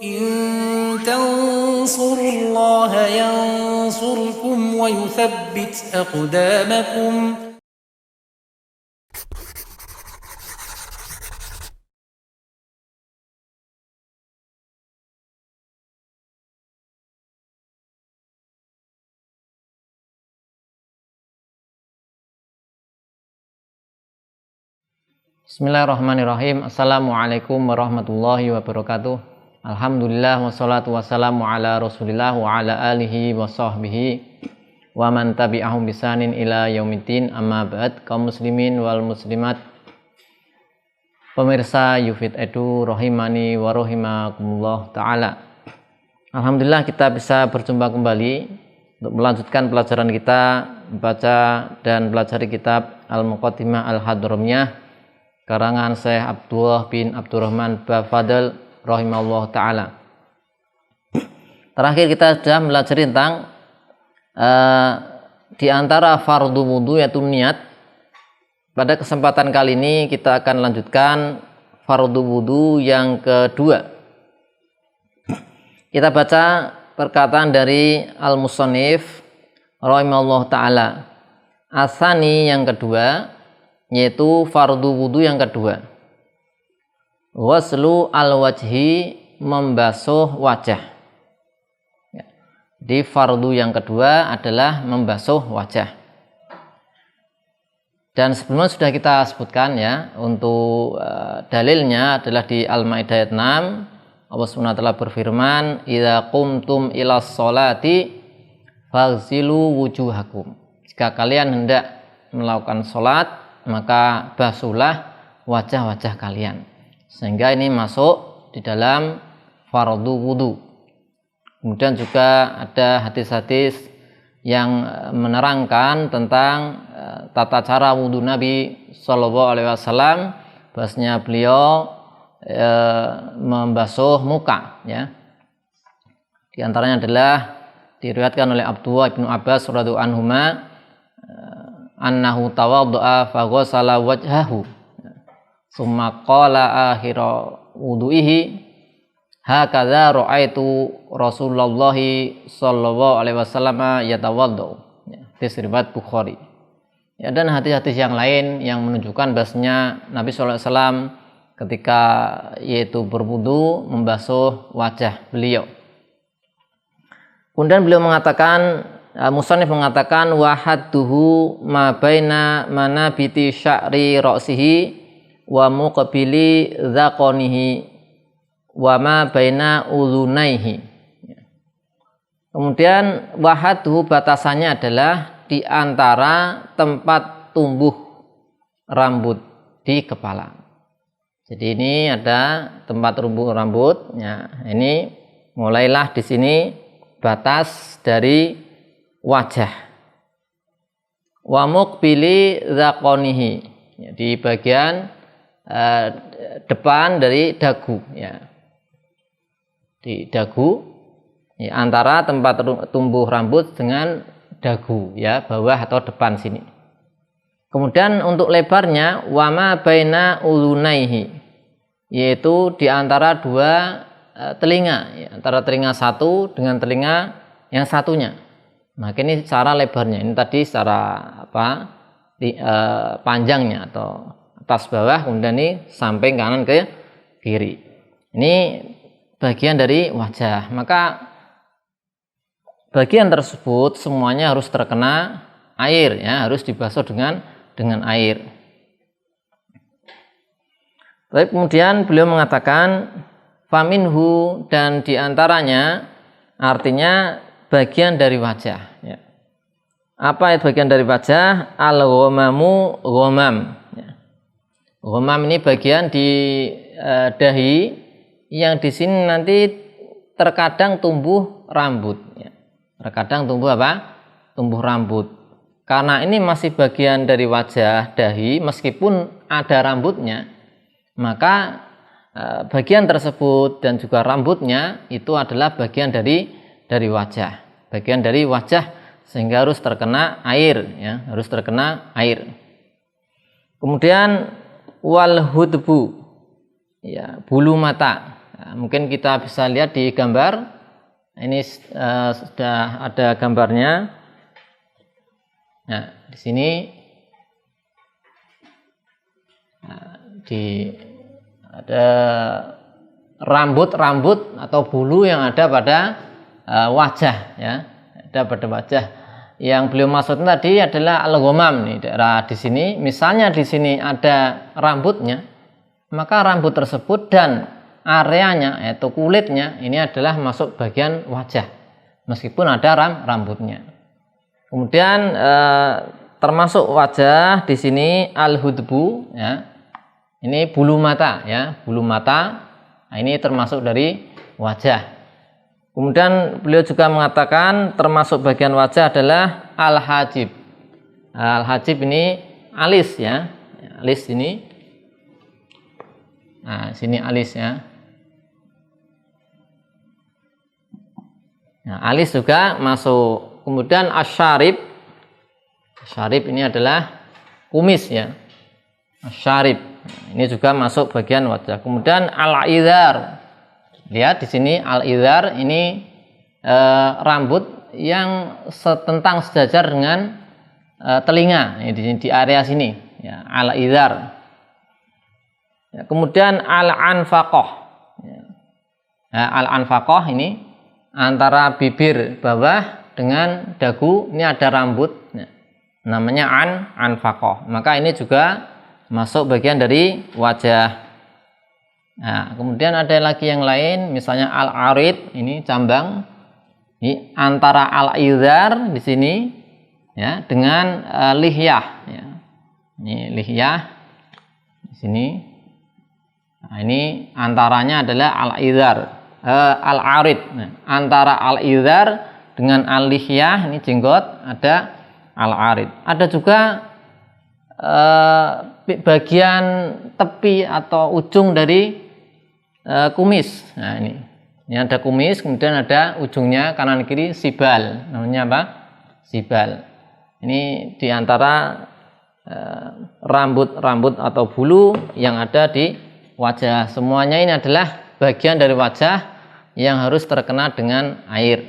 إن تنصروا الله ينصركم ويثبت أقدامكم. Bismillahirrahmanirrahim. Assalamualaikum warahmatullahi wabarakatuh. Alhamdulillah wassalatu wassalamu ala rasulillah wa ala alihi wa sahbihi wa man tabi'ahum bisanin ila yaumiddin, amma ba'd. Kaum muslimin wal muslimat, pemirsa Yufid Edu rahimani wa rahimakumullah ta'ala. Alhamdulillah kita bisa berjumpa kembali untuk melanjutkan pelajaran kita membaca dan pelajari kitab Al-Muqaddimah Al-Hadramiyah karangan Syekh Abdullah bin Abdurrahman Bafadl rahimahullah ta'ala. Terakhir kita sudah belajar tentang di antara fardu wudu yaitu niat. Pada kesempatan kali ini kita akan lanjutkan fardu wudu yang kedua. Kita baca perkataan dari Al-Musannif rahimahullah ta'ala. Asani yang kedua, yaitu fardu wudu yang kedua. Waslu al-wajhi, membasuh wajah. Di fardu yang kedua adalah membasuh wajah. Dan sebelumnya sudah kita sebutkan ya, untuk dalilnya adalah di Al-Maidah ayat 6. Allah SWT berfirman, "Idza qumtum ilas sholati faghsilu wujuhakum." Jika kalian hendak melakukan sholat, maka basuhlah wajah-wajah kalian. Sehingga ini masuk di dalam fardu wudu. Kemudian juga ada hadis-hadis yang menerangkan tentang tata cara wudu Nabi Shallallahu Alaihi Wasallam, bahwasanya beliau membasuh muka. Ya. Di antaranya adalah diriwayatkan oleh Abdullah bin Abbas radhiyallahu anhuma, annahu tawadda'a fa ghassala wajhahu summa qala akhira wudu'ihi hakadza ra'aitu Rasulullah sallallahu alaihi wasallam yatawaddau. Hadis riwayat Bukhari. Ya, dan hadis-hadis yang lain yang menunjukkan bahasanya Nabi sallallahu alaihi wasallam ketika yaitu berwudu membasuh wajah beliau. Kemudian beliau mengatakan, Musannif mengatakan, wahadduhu ma baina manabiti sya'ri ra'sihi wa muqbili dzaqanihi wa ma baina udhunaihi. Kemudian wahadduhu, batasannya adalah di antara tempat tumbuh rambut di kepala. Jadi ini ada tempat tumbuh rambut. Ya, ini mulailah di sini batas dari wajah. Wa muqbili dzaqanihi, ya, di bagian depan dari dagu, ya. Di dagu, ya, antara tempat tumbuh rambut dengan dagu, ya, bawah atau depan sini. Kemudian untuk lebarnya wa ma baina udhunaihi, yaitu di antara dua telinga, ya, antara telinga satu dengan telinga yang satunya. Nah, ini secara lebarnya. Ini tadi secara panjangnya atau atas bawah, kemudian ini samping kanan ke kiri. Ini bagian dari wajah. Maka bagian tersebut semuanya harus terkena air, ya, harus dibasuh dengan air. Tapi kemudian beliau mengatakan faminhu, dan diantaranya artinya bagian dari wajah. Ya. Apa itu bagian dari wajah? Al-ghamamu, ghamam. Ya. Ghamam ini bagian di dahi yang di sini nanti terkadang tumbuh rambut. Ya. Terkadang tumbuh apa? Tumbuh rambut. Karena ini masih bagian dari wajah dahi, meskipun ada rambutnya, maka bagian tersebut dan juga rambutnya itu adalah bagian dari wajah, bagian dari wajah, sehingga harus terkena air, ya, harus terkena air. Kemudian wal hudbu, ya, bulu mata. Mungkin kita bisa lihat di gambar. Ini sudah ada gambarnya. Nah, di sini ada rambut-rambut atau bulu yang ada pada wajah, ya, ada pada wajah. Yang beliau maksudkan tadi adalah al-ghamam nih, daerah di sini. Misalnya di sini ada rambutnya, maka rambut tersebut dan areanya yaitu kulitnya ini adalah masuk bagian wajah, meskipun ada rambutnya. Kemudian termasuk wajah di sini al-hudbu, ya. Ini bulu mata, ya, bulu mata. Nah, ini termasuk dari wajah. Kemudian beliau juga mengatakan termasuk bagian wajah adalah al-hajib. Al-hajib ini alis, ya. Alis ini. Nah, sini alis, ya. Nah, alis juga masuk. Kemudian asyarib. Asyarib ini adalah kumis, ya. Asyarib. Ini juga masuk bagian wajah. Kemudian al-idhar. Lihat di sini al-idhar ini rambut yang tentang sejajar dengan telinga. Ini di area sini, ya, al-idhar. Ya, kemudian al-anfaqah. Ya. Nah, al-anfaqah ini antara bibir bawah dengan dagu ini ada rambut, ya, namanya anfaqah. Maka ini juga masuk bagian dari wajah. Nah, kemudian ada lagi yang lain, misalnya al-arid, ini cambang. Ini antara al-idhar di sini, ya, dengan lihyah, ya. Ini lihyah di sini. Nah, ini antaranya adalah al-idhar, al-arid. Nah, antara al-idhar dengan al-lihyah, ini jenggot, ada al-arid. Ada juga bagian tepi atau ujung dari kumis. Nah, ini ada kumis, kemudian ada ujungnya kanan kiri sibal, namanya apa? Sibal. Ini diantara rambut-rambut atau bulu yang ada di wajah. Semuanya ini adalah bagian dari wajah yang harus terkena dengan air.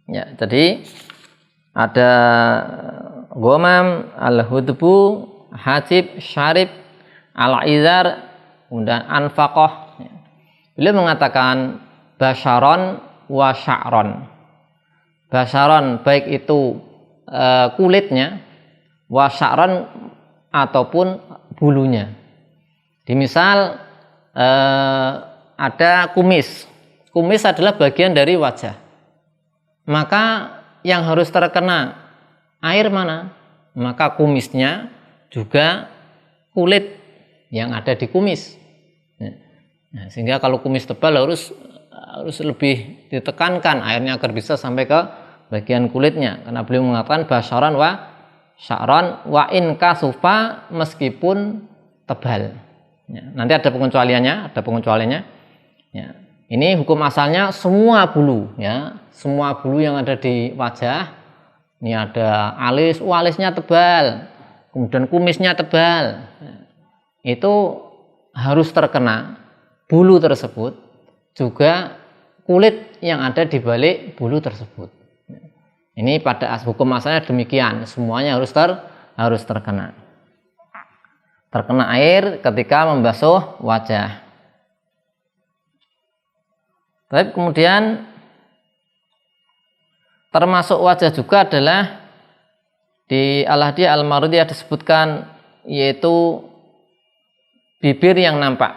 Ya, jadi ada ghamam, al-hudbu, hajib, syarib, al-idhar, kemudian anfaqah. Beliau mengatakan basyaron wa sya'ron. Basyaron baik itu kulitnya, wa sya'ron ataupun bulunya. Di misal ada kumis. Kumis adalah bagian dari wajah. Maka yang harus terkena air mana? Maka kumisnya juga kulit yang ada di kumis. Nah, sehingga kalau kumis tebal harus lebih ditekankan airnya agar bisa sampai ke bagian kulitnya. Karena beliau mengatakan basyaran wa sya'ran wa in kasufa, meskipun tebal. Ya, nanti ada pengecualiannya. Ya, ini hukum asalnya semua bulu, ya, semua bulu yang ada di wajah. Ini ada alis, alisnya tebal, kemudian kumisnya tebal. Itu harus terkena bulu tersebut, juga kulit yang ada di balik bulu tersebut. Ini pada hukum asalnya demikian, semuanya harus terkena air ketika membasuh wajah. Tapi kemudian termasuk wajah juga adalah di Al-Hadiyah Al-Marudiyah disebutkan, yaitu bibir yang nampak,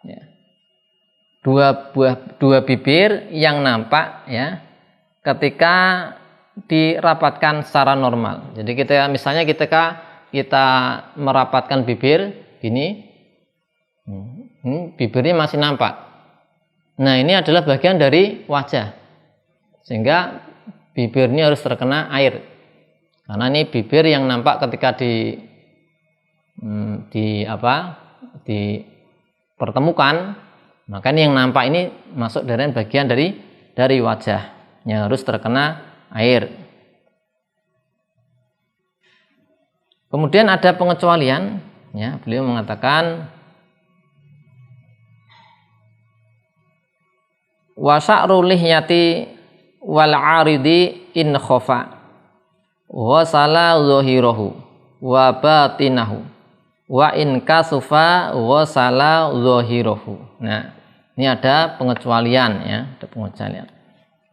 ya. Dua bibir yang nampak, ya, ketika dirapatkan secara normal. Jadi misalnya ketika kita merapatkan bibir gini, bibirnya masih nampak. Nah, ini adalah bagian dari wajah, sehingga bibir ini harus terkena air, karena ini bibir yang nampak ketika dipertemukan, maka ini yang nampak ini masuk dari bagian dari wajah yang harus terkena air. Kemudian ada pengecualian, ya, beliau mengatakan Wa sya'ru lihyati wal 'aridi in khofa wa sala zahirahu wa batinahu wa in kasufa wa sala zahirahu. Nah, ini ada pengecualian ya, ada pengecualian.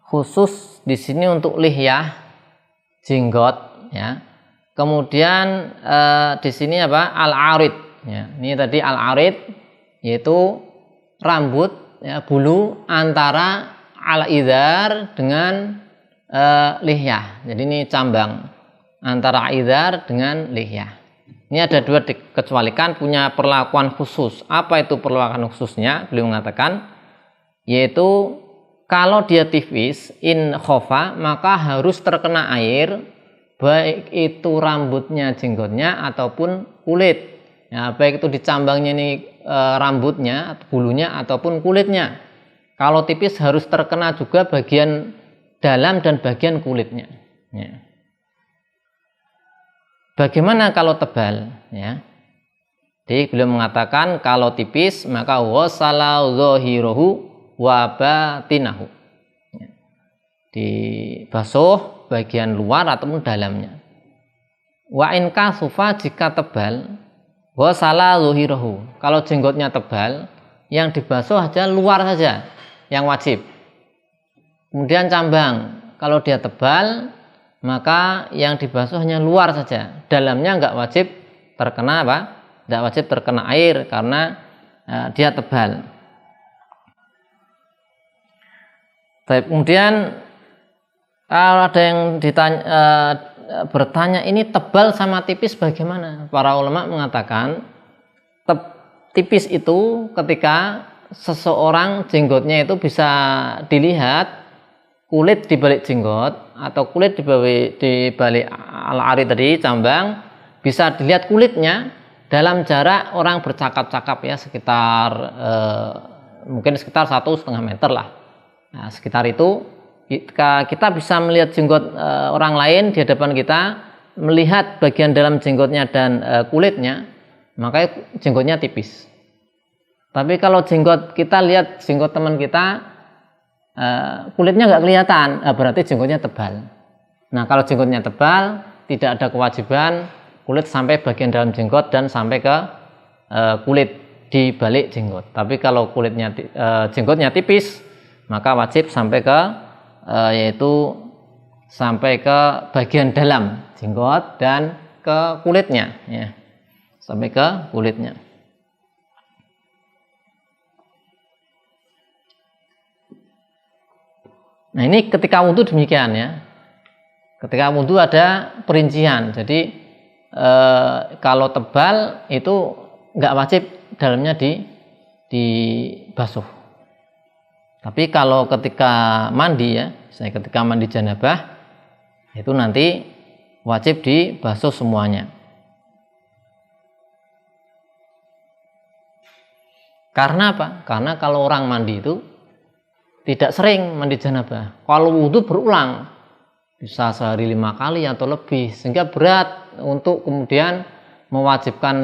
Khusus di sini untuk lihyah, jenggot ya. Kemudian di sini apa? Al-arid ya. Ini tadi al-arid yaitu rambut ya, bulu antara al-idhar dengan lihyah. Jadi ini cambang antara idhar dengan lihyah. Ini ada dua dikecualikan, punya perlakuan khusus. Apa itu perlakuan khususnya? Beliau mengatakan yaitu kalau dia tipis in khofa maka harus terkena air, baik itu rambutnya, jenggotnya ataupun kulit ya, baik itu di cambangnya ini rambutnya, bulunya ataupun kulitnya. Kalau tipis harus terkena juga bagian dalam dan bagian kulitnya ya. Bagaimana kalau tebal ya? Jadi beliau mengatakan kalau tipis maka wasala zahirahu wa batinahu ya. Dibasuh bagian luar ataupun dalamnya. Wa in kasufa jika tebal wasala zahirahu. Kalau jenggotnya tebal yang dibasuh aja luar saja yang wajib. Kemudian cambang kalau dia tebal maka yang dibasuh hanya luar saja, dalamnya enggak wajib terkena apa? Enggak wajib terkena air karena dia tebal. Kemudian kalau ada yang bertanya ini tebal sama tipis bagaimana? Para ulama mengatakan tipis itu ketika seseorang jenggotnya itu bisa dilihat kulit di balik jenggot atau kulit di balik al-arid tadi cambang, bisa dilihat kulitnya dalam jarak orang bercakap-cakap ya sekitar mungkin sekitar 1,5 meter lah. Nah, sekitar itu kita bisa melihat jenggot orang lain di hadapan kita, melihat bagian dalam jenggotnya dan kulitnya, maka jenggotnya tipis. Tapi kalau jenggot kita lihat jenggot teman kita kulitnya nggak kelihatan, berarti jenggotnya tebal. Nah kalau jenggotnya tebal tidak ada kewajiban kulit sampai bagian dalam jenggot dan sampai ke kulit di balik jenggot. Tapi kalau kulitnya jenggotnya tipis maka wajib sampai ke yaitu sampai ke bagian dalam jenggot dan ke kulitnya ya, sampai ke kulitnya. Nah ini ketika wudhu demikian ya. Ketika wudhu ada perincian. Jadi kalau tebal itu nggak wajib dalamnya dibasuh. Tapi kalau ketika mandi ya, misalnya ketika mandi janabah itu nanti wajib dibasuh semuanya. Karena apa? Karena kalau orang mandi itu tidak sering mandi janabah. Kalau wudhu berulang, bisa sehari 5 kali atau lebih, sehingga berat untuk kemudian mewajibkan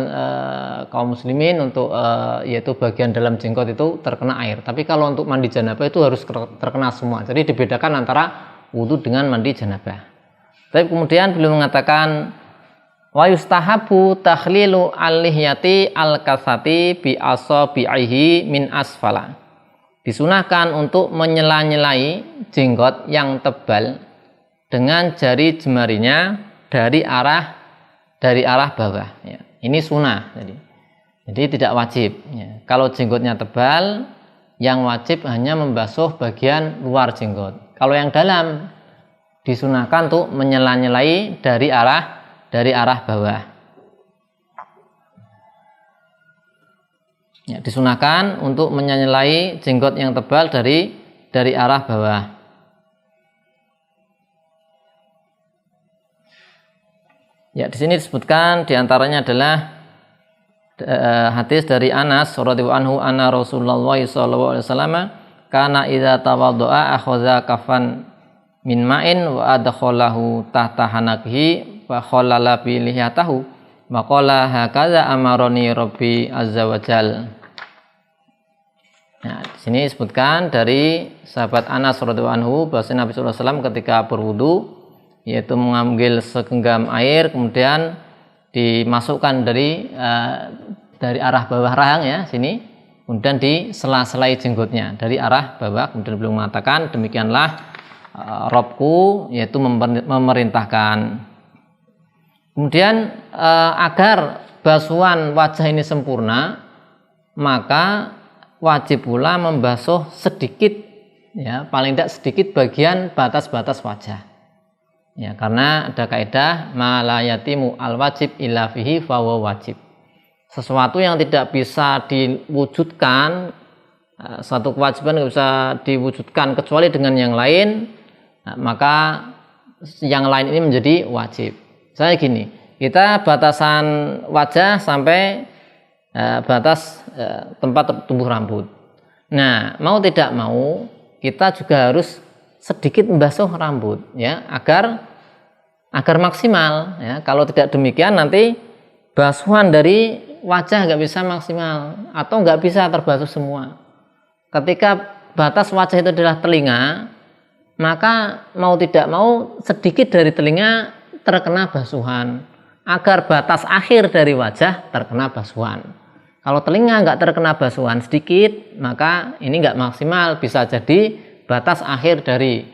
kaum muslimin untuk yaitu bagian dalam jenggot itu terkena air. Tapi kalau untuk mandi janabah itu harus terkena semua. Jadi dibedakan antara wudhu dengan mandi janabah. Tapi kemudian beliau mengatakan wa yustahabu takhlilu al-lihyati al-kasati bi asabihi min asfala. Disunahkan untuk menyela-nyelai jenggot yang tebal dengan jari jemarinya dari arah bawah ya. Ini sunnah jadi tidak wajib ya. Kalau jenggotnya tebal yang wajib hanya membasuh bagian luar jenggot. Kalau yang dalam disunahkan untuk menyela-nyelai dari arah bawah ya, disunahkan untuk menyela-nyelai jenggot yang tebal dari arah bawah. Ya, di sini disebutkan diantaranya adalah hadis dari Anas radhiyallahu anhu anna Rasulullah sallallahu alaihi wasallam kana idza tawaddoa akhadha kafan min ma'in wa adkhalahu tahta hanakihi wa khallala bi lihiyatahu wa qala hakadza amarani rabbi azza wa jal. Nah, di sini disebutkan dari sahabat Anas radhiyallahu anhu bahwa Nabi sallallahu alaihi wasallam ketika berwudu yaitu mengambil segenggam air kemudian dimasukkan dari arah bawah rahang ya sini, kemudian di sela-selai jenggotnya dari arah bawah, kemudian beliau mengatakan demikianlah Robku, yaitu memerintahkan. Kemudian agar basuhan wajah ini sempurna, maka wajib pula membasuh sedikit, ya paling tidak sedikit bagian batas-batas wajah. Ya, karena ada kaidah ma la yatimu al wajib illa fihi fa huwa wajib. Sesuatu yang tidak bisa diwujudkan, satu kewajiban tidak bisa diwujudkan kecuali dengan yang lain, maka yang lain ini menjadi wajib. Saya gini, kita batasan wajah sampai batas tempat tumbuh rambut. Nah, mau tidak mau kita juga harus sedikit membasuh rambut, ya, agar maksimal. Ya. Kalau tidak demikian nanti basuhan dari wajah nggak bisa maksimal atau nggak bisa terbasuh semua. Ketika batas wajah itu adalah telinga, maka mau tidak mau sedikit dari telinga terkena basuhan agar batas akhir dari wajah terkena basuhan. Kalau telinga nggak terkena basuhan sedikit, maka ini nggak maksimal, bisa jadi batas akhir dari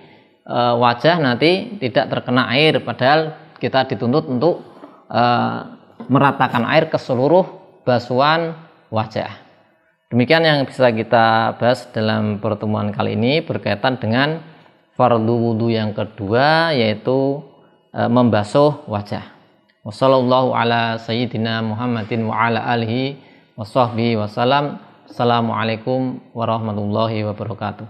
wajah nanti tidak terkena air, padahal kita dituntut untuk meratakan air ke seluruh basuhan wajah. Demikian yang bisa kita bahas dalam pertemuan kali ini berkaitan dengan fardu wudu yang kedua, yaitu membasuh wajah. Wassallallahu ala sayyidina Muhammadin wa ala alihi washabbihi wasallam. Assalamualaikum warahmatullahi wabarakatuh.